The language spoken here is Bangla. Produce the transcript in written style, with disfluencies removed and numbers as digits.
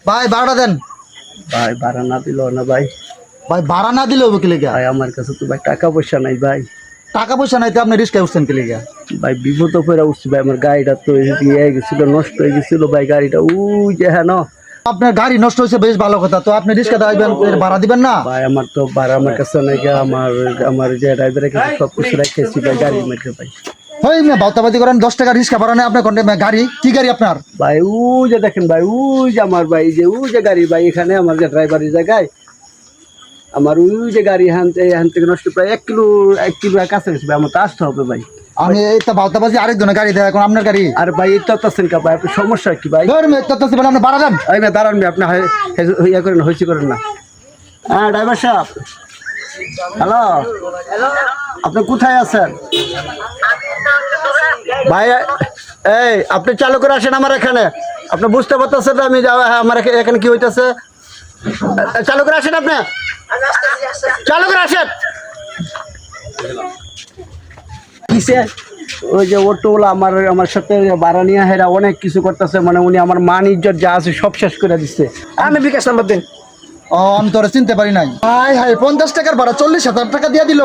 ভাই ভাড়াটা দেন। ভাই ভাড়া না দিল না ভাই। ভাই ভাড়া না দিলেও কি লেগে? ভাই আমার কাছে তো ভাই টাকা পয়সা নাই ভাই। টাকা পয়সা নাই তো আপনি রিস্কে উঠছেন কি লেগে? ভাই বিপদ করে উঠছি ভাই, আমার গাড়িটা তো ইয়ে গেছিল, নষ্ট হয়ে গেছিল ভাই গাড়িটা। ওই যে হ্যাঁ না আপনার গাড়ি নষ্ট হয়েছে বেশ ভালো কথা, তো আপনি রিস্কে দাঁড়াবেন, ভাড়া দিবেন না? ভাই, আমার তো ভাড়া আমার কাছে নাই গা। আমার যে ড্রাইভারের কাছে সব কিছু রেখেছি ভাই গাড়ির মধ্যে ভাই। ওই মেয়ে বাউতাবাজি করেন, 10 টাকা রিস্কা ভাড়া নেই আপনার কোন গাড়ি? কি গাড়ি আপনার? ভাই ওই যে দেখেন ভাই, ওই যে আমার ভাই যে ওই যে গাড়ি ভাই, এখানে আমার যে ড্রাইভারের জায়গায় আমার ওই যে গাড়ি এখান থেকে নষ্ট প্রায় 1 কিলো কাছাকাছি ভাই। আমার তো আসতে হবে ভাই। আমি এই তো বাউতাবাজি আরেকজনের গাড়ি দেয়, এখন আপনার গাড়ি। আর ভাই এটা তো আছেন কা ভাই, আপনার সমস্যা কি ভাই? ধর মেয়ে তত্ত্ব বলে আপনি ভাড়া দেন। এই ভাই দাঁড়ান ভাই, আপনি ইয়ে করেন, হয়েছি করেন না। হ্যাঁ ড্রাইভার সাহেব, হ্যালো, আপনি কোথায় আছেন ভাই? এই আপনি চালু করে আসেন আমার এখানে। আপনি বুঝতে পারতেছেন না আমি আমার এখানে কি হইতেছে? চালু করে আসেন, আপনি চালু করে আসেন। কিসে ওই যে অটোওয়ালা আমার সাথে ভাড়া নিয়ে হেরা অনেক কিছু করতেছে, মানে উনি আমার মান ইজ্জত যা আছে সব শেষ করে দিচ্ছে। আমি বিকাশ নাম্বার দিন। ও আমি তোরা চিনতে পারি নাই। হাই হাই 50 টাকার ভাড়া 40,000 টাকা দিয়ে দিল।